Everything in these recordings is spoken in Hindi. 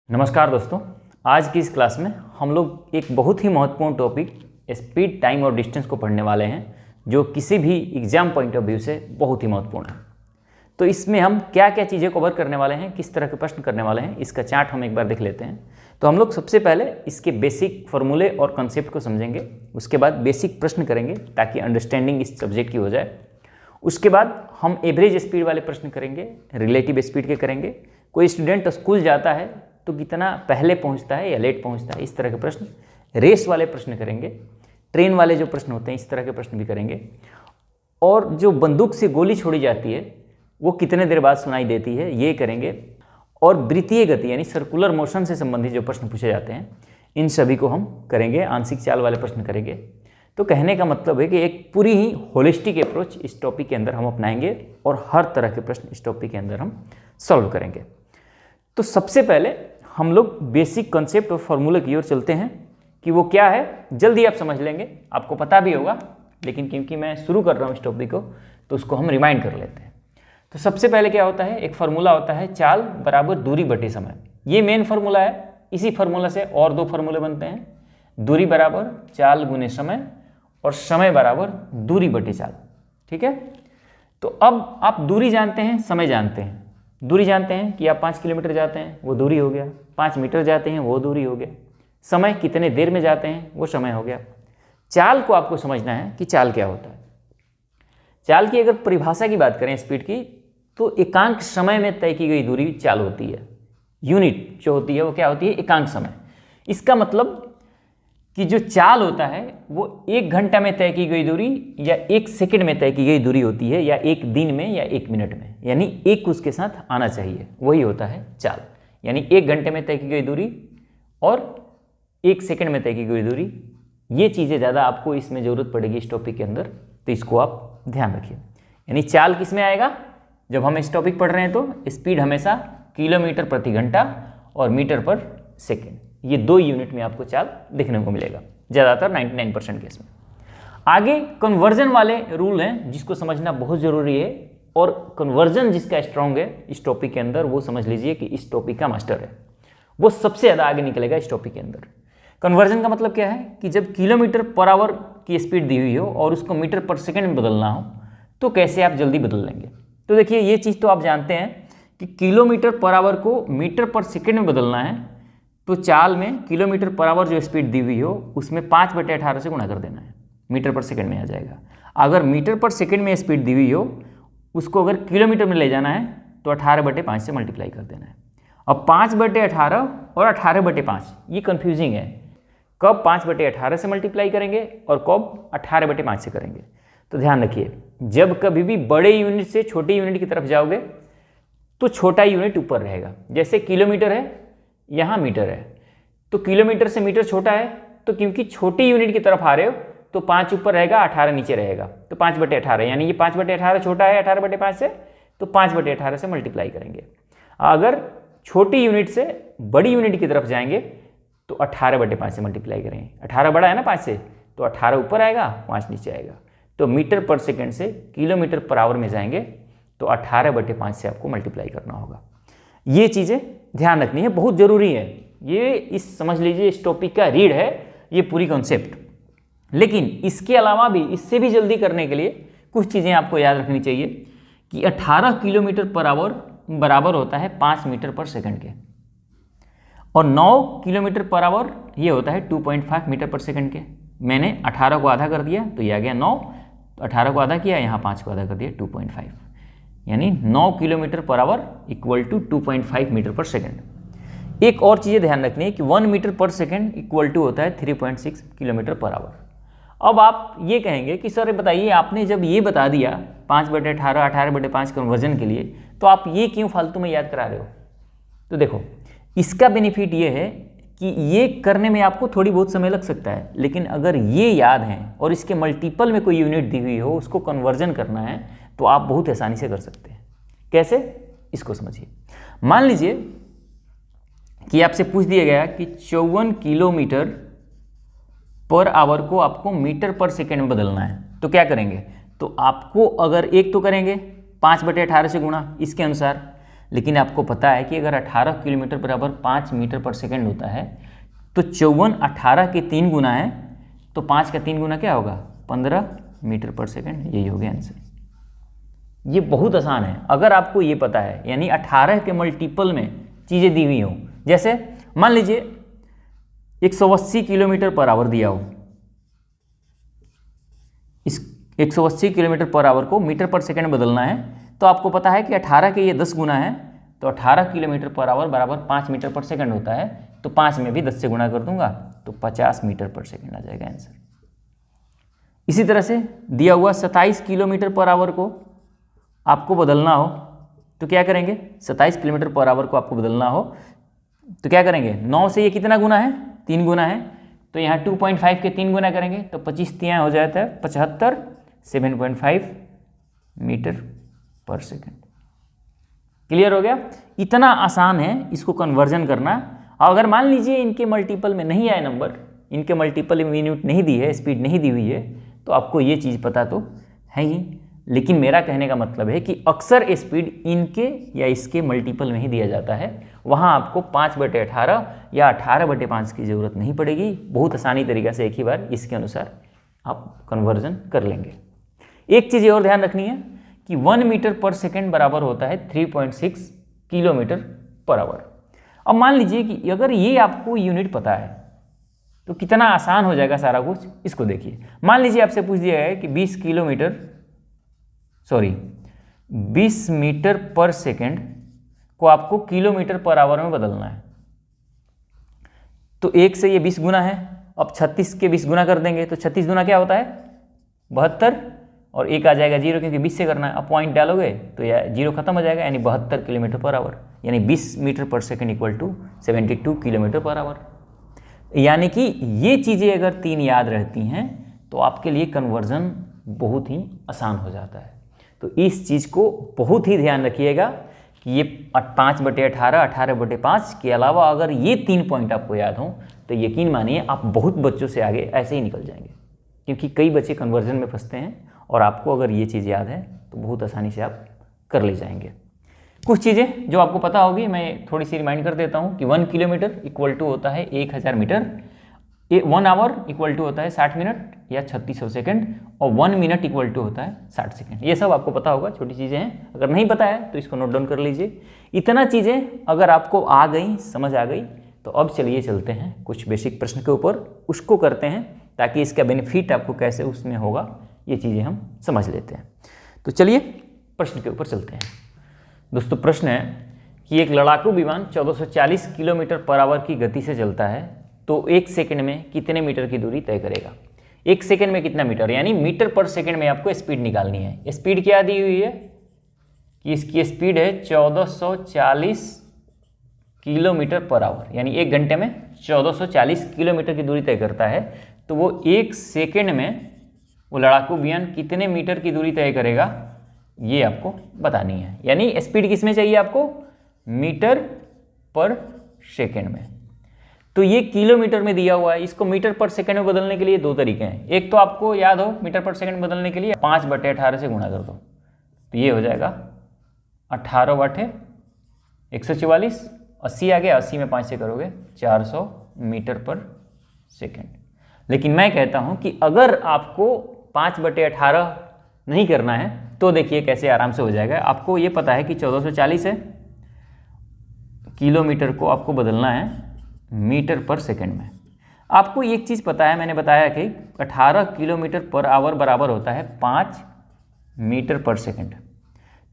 नमस्कार दोस्तों, आज की इस क्लास में हम लोग एक बहुत ही महत्वपूर्ण टॉपिक स्पीड, टाइम और डिस्टेंस को पढ़ने वाले हैं, जो किसी भी एग्जाम पॉइंट ऑफ व्यू से बहुत ही महत्वपूर्ण है। तो इसमें हम क्या क्या चीज़ें कवर करने वाले हैं, किस तरह के प्रश्न करने वाले हैं, इसका चार्ट हम एक बार देख लेते हैं। तो हम लोग सबसे पहले इसके बेसिक फॉर्मूले और कंसेप्ट को समझेंगे, उसके बाद बेसिक प्रश्न करेंगे ताकि अंडरस्टैंडिंग इस सब्जेक्ट की हो जाए। उसके बाद हम एवरेज स्पीड वाले प्रश्न करेंगे, रिलेटिव स्पीड के करेंगे। कोई स्टूडेंट स्कूल जाता है तो कितना पहले पहुंचता है या लेट पहुंचता है, इस तरह के प्रश्न। रेस वाले प्रश्न करेंगे, ट्रेन वाले जो प्रश्न होते हैं इस तरह के प्रश्न भी करेंगे। और जो बंदूक से गोली छोड़ी जाती है वो कितने देर बाद सुनाई देती है, ये करेंगे। और वृत्तीय गति यानी सर्कुलर मोशन से संबंधित जो प्रश्न पूछे जाते हैं इन सभी को हम करेंगे। आंशिक चाल वाले प्रश्न करेंगे। तो कहने का मतलब है कि एक पूरी ही होलिस्टिक अप्रोच इस टॉपिक के अंदर हम अपनाएंगे और हर तरह के प्रश्न इस टॉपिक के अंदर हम सॉल्व करेंगे। तो सबसे पहले हम लोग बेसिक कॉन्सेप्ट और फॉर्मूले की ओर चलते हैं कि वो क्या है। जल्दी आप समझ लेंगे, आपको पता भी होगा, लेकिन क्योंकि मैं शुरू कर रहा हूँ इस टॉपिक को तो उसको हम रिमाइंड कर लेते हैं। तो सबसे पहले क्या होता है, एक फार्मूला होता है चाल बराबर दूरी बटे समय। ये मेन फार्मूला है। इसी फार्मूला से और दो फार्मूले बनते हैं, दूरी बराबर चाल गुने समय और समय बराबर दूरी बटे चाल। ठीक है। तो अब आप दूरी जानते हैं, समय जानते हैं। दूरी जानते हैं कि आप 5 किलोमीटर जाते हैं, वो दूरी हो गया। 5 मीटर जाते हैं, वो दूरी हो गया। समय कितने देर में जाते हैं, वो समय हो गया। चाल को आपको समझना है कि चाल क्या होता है। चाल की अगर परिभाषा की बात करें स्पीड की, तो एकांक समय में तय की गई दूरी चाल होती है। यूनिट जो होती है वो क्या होती है, एकांक समय। इसका मतलब कि जो चाल होता है वो 1 घंटा में तय की गई दूरी या 1 सेकंड में तय की गई दूरी होती है, या 1 दिन में या 1 मिनट में, यानी एक उसके साथ आना चाहिए, वही होता है चाल। यानी 1 घंटे में तय की गई दूरी और 1 सेकंड में तय की गई दूरी। ये चीज़ें ज़्यादा आपको इसमें ज़रूरत पड़ेगी इस टॉपिक के अंदर, तो इसको आप ध्यान रखिए। यानी चाल किस में आएगा, जब हम इस टॉपिक पढ़ रहे हैं तो स्पीड हमेशा किलोमीटर प्रति घंटा और मीटर पर सेकेंड, ये 2 यूनिट में आपको चाल देखने को मिलेगा ज़्यादातर 99% केस में। आगे कन्वर्जन वाले रूल हैं जिसको समझना बहुत ज़रूरी है, और कन्वर्जन जिसका स्ट्रॉन्ग है इस टॉपिक के अंदर वो समझ लीजिए कि इस टॉपिक का मास्टर है, वो सबसे ज़्यादा आगे निकलेगा इस टॉपिक के अंदर। कन्वर्जन का मतलब क्या है कि जब किलोमीटर पर आवर की स्पीड दी हुई हो और उसको मीटर पर सेकेंड में बदलना हो तो कैसे आप जल्दी बदल लेंगे। तो देखिए, ये चीज़ तो आप जानते हैं कि किलोमीटर पर आवर को मीटर पर सेकेंड में बदलना है तो चाल में किलोमीटर पर आवर जो स्पीड दी हुई हो उसमें 5/18 से गुणा कर देना है, मीटर पर सेकंड में आ जाएगा। अगर मीटर पर सेकंड में स्पीड दी हुई हो उसको अगर किलोमीटर में ले जाना है तो 18/5 से मल्टीप्लाई कर देना है। अब 5/18 और 18/5 ये कन्फ्यूजिंग है, कब 5/18 से मल्टीप्लाई करेंगे और कब 18/5 से करेंगे। तो ध्यान रखिए, जब कभी भी बड़े यूनिट से छोटे यूनिट की तरफ जाओगे तो छोटा यूनिट ऊपर रहेगा। जैसे किलोमीटर है, यहाँ मीटर है, तो किलोमीटर से मीटर छोटा है, तो क्योंकि छोटी यूनिट की तरफ आ रहे हो तो 5 ऊपर रहेगा, 18 नीचे रहेगा, तो 5/18, यानी ये 5/18 छोटा है 18/5 से, तो 5/18 से मल्टीप्लाई करेंगे। अगर छोटी यूनिट से बड़ी यूनिट की तरफ जाएंगे तो 18/5 से मल्टीप्लाई करेंगे। 18 बड़ा है ना 5 से, तो 18 ऊपर आएगा, 5 नीचे आएगा। तो मीटर पर सेकेंड से किलोमीटर पर आवर में जाएंगे तो 18/5 से आपको मल्टीप्लाई करना होगा। ये चीज़ें ध्यान रखनी है, बहुत ज़रूरी है। ये इस समझ लीजिए इस टॉपिक का रीढ़ है ये पूरी कॉन्सेप्ट। लेकिन इसके अलावा भी, इससे भी जल्दी करने के लिए कुछ चीज़ें आपको याद रखनी चाहिए कि 18 किलोमीटर पर आवर बराबर होता है 5 मीटर पर सेकंड के, और 9 किलोमीटर पर आवर ये होता है 2.5 मीटर पर सेकंड के। मैंने 18 को आधा कर दिया तो ये आ गया 9, तो 18 को आधा किया, यहाँ 5 को आधा कर दिया, 2.5, यानी 9 kilometre per hour equal to 2.5 metre per second. एक और चीज़ ध्यान रखनी है कि 1 metre per second equal to होता है 3.6 किलोमीटर पर आवर। अब आप ये कहेंगे कि सर बताइए, आपने जब ये बता दिया 5/18 18/5 कन्वर्जन के लिए, तो आप ये क्यों फालतू में याद करा रहे हो। तो देखो, इसका बेनिफिट ये है कि ये करने में आपको थोड़ी बहुत समय लग सकता है, लेकिन अगर ये याद है और इसके मल्टीपल में कोई यूनिट दी हुई हो, उसको कन्वर्जन करना है, तो आप बहुत आसानी से कर सकते हैं। कैसे, इसको समझिए। मान लीजिए कि आपसे पूछ दिया गया कि 54 किलोमीटर पर आवर को आपको मीटर पर सेकेंड में बदलना है, तो क्या करेंगे। तो आपको अगर एक तो करेंगे 5/18 से गुणा इसके अनुसार, लेकिन आपको पता है कि अगर 18 किलोमीटर बराबर 5 मीटर पर सेकेंड होता है तो 54 18 के 3 गुना है, तो 5 का 3 गुना क्या होगा 15 मीटर पर सेकेंड। यही हो गया आंसर। ये बहुत आसान है अगर आपको ये पता है, यानी 18 के मल्टीपल में चीज़ें दी हुई हो। जैसे मान लीजिए 180 किलोमीटर पर आवर दिया हो, इस 180 किलोमीटर पर आवर को मीटर पर सेकंड बदलना है, तो आपको पता है कि 18 के ये 10 गुना है, तो 18 किलोमीटर पर आवर बराबर 5 मीटर पर सेकंड होता है, तो 5 में भी 10 से गुणा कर दूंगा तो 50 मीटर पर सेकंड आ जाएगा आंसर। इसी तरह से दिया हुआ 27 किलोमीटर पर आवर को आपको बदलना हो तो क्या करेंगे, 27 किलोमीटर पर आवर को आपको बदलना हो तो क्या करेंगे, 9 से ये कितना गुना है 3 गुना है, तो यहाँ 2.5 के 3 गुना करेंगे तो 25 तियाँ हो जाता है 75, 7.5 मीटर पर सेकंड। क्लियर हो गया। इतना आसान है इसको कन्वर्जन करना। अगर मान लीजिए इनके मल्टीपल में नहीं आए नंबर, इनके मल्टीपल में यूनिट नहीं दी है, स्पीड नहीं दी हुई है, तो आपको ये चीज़ पता तो है ही, लेकिन मेरा कहने का मतलब है कि अक्सर स्पीड इनके या इसके मल्टीपल में ही दिया जाता है, वहाँ आपको 5/18 या 18/5 की ज़रूरत नहीं पड़ेगी। बहुत आसानी तरीक़े से एक ही बार इसके अनुसार आप कन्वर्जन कर लेंगे। एक चीज़ और ध्यान रखनी है कि 1 मीटर पर सेकेंड बराबर होता है 3.6 किलोमीटर पर आवर। अब मान लीजिए कि अगर ये आपको यूनिट पता है तो कितना आसान हो जाएगा सारा कुछ। इसको देखिए, मान लीजिए आपसे पूछ दिया गया है कि 20 मीटर पर सेकेंड को आपको किलोमीटर पर आवर में बदलना है, तो 1 से ये 20 गुना है। अब 36 के 20 गुना कर देंगे तो 36 गुना क्या होता है 72, और 1 आ जाएगा 0 क्योंकि 20 से करना है। अब पॉइंट डालोगे तो यह 0 खत्म हो जाएगा, यानी 72 किलोमीटर पर आवर, यानी 20 metre per second equal to 72 kilometre per hour. यानी कि ये चीज़ें अगर 3 याद रहती हैं तो आपके लिए कन्वर्जन बहुत ही आसान हो जाता है। तो इस चीज़ को बहुत ही ध्यान रखिएगा कि ये 5/18, 18/5 के अलावा अगर ये 3 पॉइंट आपको याद हों तो यकीन मानिए आप बहुत बच्चों से आगे ऐसे ही निकल जाएंगे, क्योंकि कई बच्चे कन्वर्जन में फंसते हैं और आपको अगर ये चीज़ याद है तो बहुत आसानी से आप कर ले जाएंगे। कुछ चीज़ें जो आपको पता होगी मैं थोड़ी सी रिमाइंड कर देता हूँ कि 1 किलोमीटर इक्वल टू होता है 1000 मीटर, 1 आवर इक्वल टू होता है 60 मिनट या 3600 सेकंड, और 1 मिनट इक्वल टू होता है 60 सेकंड। ये सब आपको पता होगा, छोटी चीज़ें हैं, अगर नहीं पता है तो इसको नोट डाउन कर लीजिए। इतना चीज़ें अगर आपको आ गई, समझ आ गई, तो अब चलिए चलते हैं कुछ बेसिक प्रश्न के ऊपर, उसको करते हैं ताकि इसका बेनिफिट आपको कैसे उसमें होगा ये चीज़ें हम समझ लेते हैं। तो चलिए प्रश्न के ऊपर चलते हैं। दोस्तों प्रश्न है कि एक लड़ाकू विमान 1440 किलोमीटर पर आवर की गति से चलता है तो 1 सेकंड में कितने मीटर की दूरी तय करेगा। 1 सेकंड में कितना मीटर, यानी मीटर पर सेकंड में आपको स्पीड निकालनी है। स्पीड क्या दी हुई है कि इसकी स्पीड है 1440 किलोमीटर पर आवर, यानी 1 घंटे में 1440 किलोमीटर की दूरी तय करता है। तो वो 1 सेकंड में वो लड़ाकू विमान कितने मीटर की दूरी तय करेगा ये आपको बतानी है। यानी स्पीड किस में चाहिए आपको, मीटर पर सेकंड में। तो ये किलोमीटर में दिया हुआ है, इसको मीटर पर सेकंड में बदलने के लिए 2 तरीके हैं। एक तो आपको याद हो मीटर पर सेकंड बदलने के लिए 5/18 से गुणा कर दो, तो ये हो जाएगा 18/144, 80 आ गया, 80 में 5 से करोगे 400 मीटर पर सेकंड। लेकिन मैं कहता हूं कि अगर आपको 5/18 नहीं करना है तो देखिए कैसे आराम से हो जाएगा। आपको ये पता है कि 1440 है, किलोमीटर को आपको बदलना है मीटर पर सेकंड में। आपको एक चीज़ पता है, मैंने बताया कि 18 किलोमीटर पर आवर बराबर होता है 5 मीटर पर सेकंड।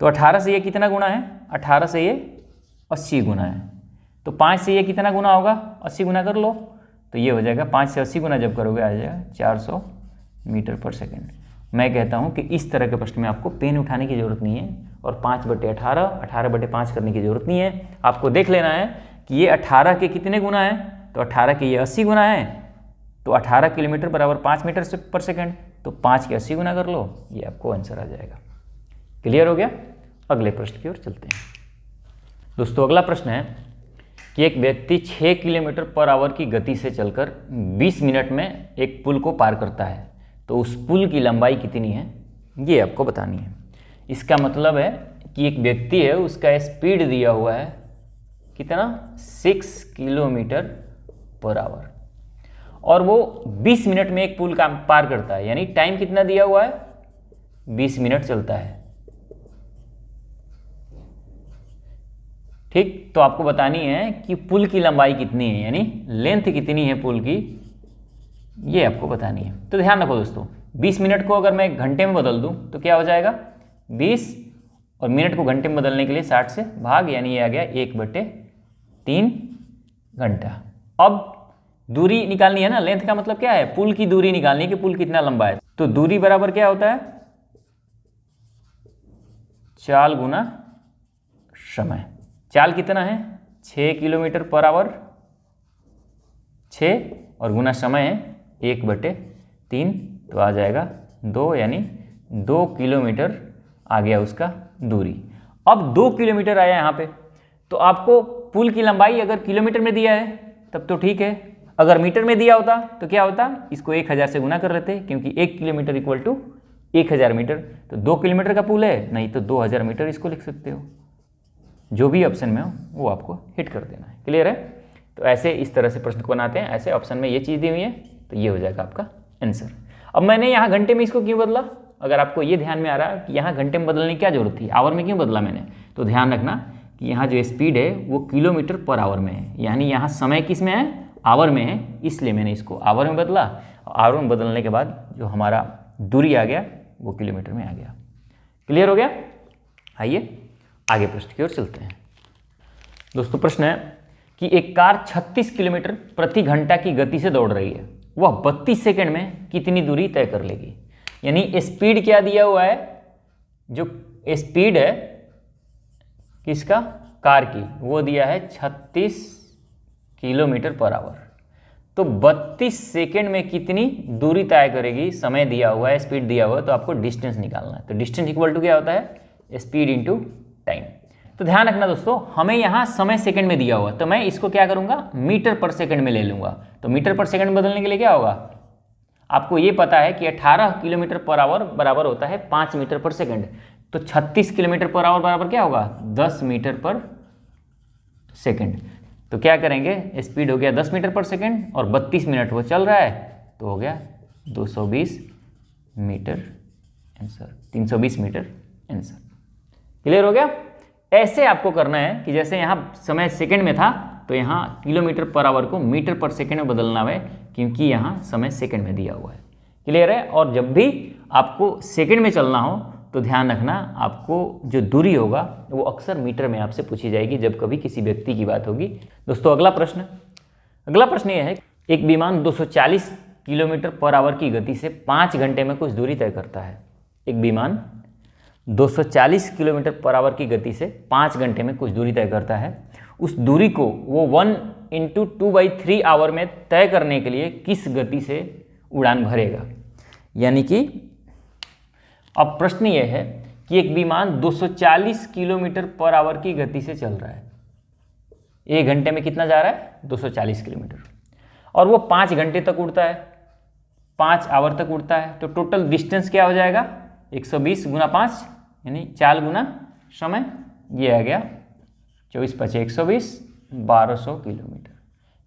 तो 18 से ये कितना गुना है, 18 से ये 80 गुना है, तो 5 से ये कितना गुना होगा, 80 गुना कर लो, तो ये हो जाएगा 5 से 80 गुना जब करोगे आ जाएगा 400 मीटर पर सेकंड। मैं कहता हूं कि इस तरह के प्रश्न में आपको पेन उठाने की ज़रूरत नहीं है और 5/18, 18/5 करने की ज़रूरत नहीं है। आपको देख लेना है कि ये 18 के कितने गुना है, तो 18 के ये 80 गुना है, तो 18 किलोमीटर बराबर 5 मीटर पर सेकंड, तो 5 के 80 गुना कर लो, ये आपको आंसर आ जाएगा। क्लियर हो गया। अगले प्रश्न की ओर चलते हैं। दोस्तों अगला प्रश्न है कि एक व्यक्ति 6 किलोमीटर पर आवर की गति से चलकर 20 मिनट में एक पुल को पार करता है, तो उस पुल की लंबाई कितनी है ये आपको बतानी है। इसका मतलब है कि एक व्यक्ति है, उसका स्पीड दिया हुआ है कितना 6 किलोमीटर पर आवर और वो 20 मिनट में एक पुल का पार करता है, यानी टाइम कितना दिया हुआ है 20 मिनट चलता है। ठीक, तो आपको बतानी है कि पुल की लंबाई कितनी है, यानी लेंथ कितनी है पुल की, ये आपको बतानी है। तो ध्यान रखो दोस्तों, 20 मिनट को अगर मैं घंटे में बदल दूं तो क्या हो जाएगा 20 और मिनट को घंटे में बदलने के लिए 60 से भाग, यानी ये आ गया 1/3 घंटा। अब दूरी निकालनी है ना, लेंथ का मतलब क्या है, पुल की दूरी निकालनी है कि पुल कितना लंबा है। तो दूरी बराबर क्या होता है, चाल गुना समय। चाल कितना है 6 किलोमीटर पर आवर, 6 और गुना समय है 1/3, तो आ जाएगा 2, यानी 2 किलोमीटर आ गया उसका दूरी। अब 2 किलोमीटर आया यहाँ पे, तो आपको पुल की लंबाई अगर किलोमीटर में दिया है तब तो ठीक है, अगर मीटर में दिया होता तो क्या होता, इसको 1000 से गुना कर लेते, क्योंकि 1 किलोमीटर इक्वल टू 1000 मीटर। तो 2 किलोमीटर का पुल है, नहीं तो 2000 मीटर इसको लिख सकते हो। जो भी ऑप्शन में हो वो आपको हिट कर देना है। क्लियर है? तो ऐसे इस तरह से प्रश्न को बनाते हैं, ऐसे ऑप्शन में ये चीज़ दी हुई है तो ये हो जाएगा आपका आंसर। अब मैंने यहाँ घंटे में इसको क्यों बदला, अगर आपको ये ध्यान में आ रहा है कि यहाँ घंटे में बदलने की क्या जरूरत थी, आवर में क्यों बदला मैंने, तो ध्यान रखना कि यहाँ जो स्पीड है वो किलोमीटर पर आवर में है, यानी यहाँ समय किस में है, आवर में है, इसलिए मैंने इसको आवर में बदला। आवर में बदलने के बाद जो हमारा दूरी आ गया वो किलोमीटर में आ गया। क्लियर हो गया? आइए आगे प्रश्न की ओर चलते हैं। दोस्तों प्रश्न है कि एक कार 36 किलोमीटर प्रति घंटा की गति से दौड़ रही है, वह 32 सेकंड में कितनी दूरी तय कर लेगी। यानी स्पीड क्या दिया हुआ है, जो स्पीड है किसका, कार की, वो दिया है 36 किलोमीटर पर आवर। तो 32 सेकंड में कितनी दूरी तय करेगी, समय दिया हुआ है, स्पीड दिया हुआ है, तो आपको डिस्टेंस निकालना है। तो डिस्टेंस इक्वल टू क्या होता है, स्पीड इंटू टाइम। तो ध्यान रखना दोस्तों, हमें यहाँ समय सेकंड में दिया हुआ, तो मैं इसको क्या करूँगा मीटर पर सेकंड में ले लूँगा। तो मीटर पर सेकंड बदलने के लिए क्या होगा, आपको ये पता है कि 18 किलोमीटर पर आवर बराबर होता है 5 मीटर पर सेकंड। तो 36 किलोमीटर पर आवर बराबर क्या होगा 10 मीटर पर सेकंड। तो क्या करेंगे, स्पीड हो गया 10 मीटर पर सेकंड और 32 मिनट वो चल रहा है, तो हो गया 220 metre answer, 320 metre answer. Clear हो गया? ऐसे आपको करना है कि जैसे यहाँ समय सेकंड में था तो यहाँ किलोमीटर पर आवर को मीटर पर सेकंड में बदलना है, क्योंकि यहाँ समय सेकंड में दिया हुआ है। क्लियर है? और जब भी आपको सेकंड में चलना हो तो ध्यान रखना, आपको जो दूरी होगा वो अक्सर मीटर में आपसे पूछी जाएगी जब कभी किसी व्यक्ति की बात होगी। दोस्तों अगला प्रश्न ये है, एक विमान 240 किलोमीटर पर आवर की गति से 5 घंटे में कुछ दूरी तय करता है। एक विमान 240 किलोमीटर पर आवर की गति से 5 घंटे में कुछ दूरी तय करता है। उस दूरी को वो 1 × 2/3 आवर में तय करने के लिए किस गति से उड़ान भरेगा। यानी कि अब प्रश्न ये है कि एक विमान 240 किलोमीटर पर आवर की गति से चल रहा है, 1 घंटे में कितना जा रहा है 240 किलोमीटर, और वो 5 घंटे तक उड़ता है, 5 आवर तक उड़ता है। तो टोटल डिस्टेंस क्या हो जाएगा 120 × 5 यानी 4 गुना समय, ये आ गया 24 × 5 120, 1200 किलोमीटर।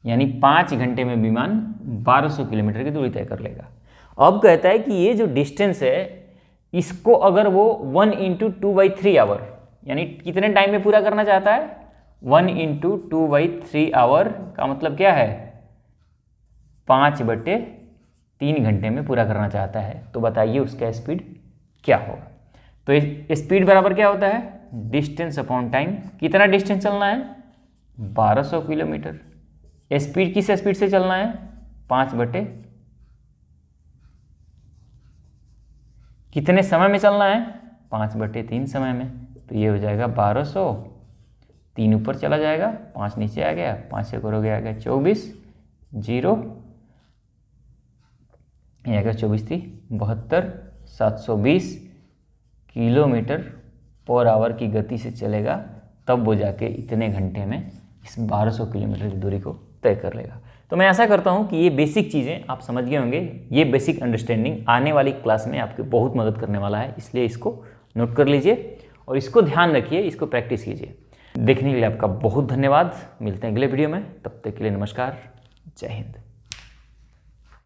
यानी 5 घंटे में विमान 1200 किलोमीटर की दूरी तय कर लेगा। अब कहता है कि ये जो डिस्टेंस है इसको अगर वो 1 × 2/3 आवर यानी कितने टाइम में पूरा करना चाहता है, 1 × 2/3 आवर का मतलब क्या है 5/3 घंटे में पूरा करना चाहता है। तो बताइए उसका स्पीड क्या होगा। तो स्पीड बराबर क्या होता है डिस्टेंस अपॉन टाइम। कितना डिस्टेंस चलना है 1200 किलोमीटर। स्पीड किस स्पीड से चलना है 5/, कितने समय में चलना है 5/3 समय में। तो ये हो जाएगा 1200, 3 ऊपर चला जाएगा, 5 नीचे आ गया, 5 से करोगे आ गया 24, 0 ये आ गया 24 थी 72, 720 किलोमीटर पर आवर की गति से चलेगा, तब वो जाके इतने घंटे में इस 1200 किलोमीटर की दूरी को तय कर लेगा। तो मैं ऐसा करता हूँ कि ये बेसिक चीज़ें आप समझ गए होंगे। ये बेसिक अंडरस्टैंडिंग आने वाली क्लास में आपकी बहुत मदद करने वाला है, इसलिए इसको नोट कर लीजिए और इसको ध्यान रखिए, इसको प्रैक्टिस कीजिए। देखने के लिए आपका बहुत धन्यवाद। मिलते हैं अगले वीडियो में, तब तक के लिए नमस्कार, जय हिंद।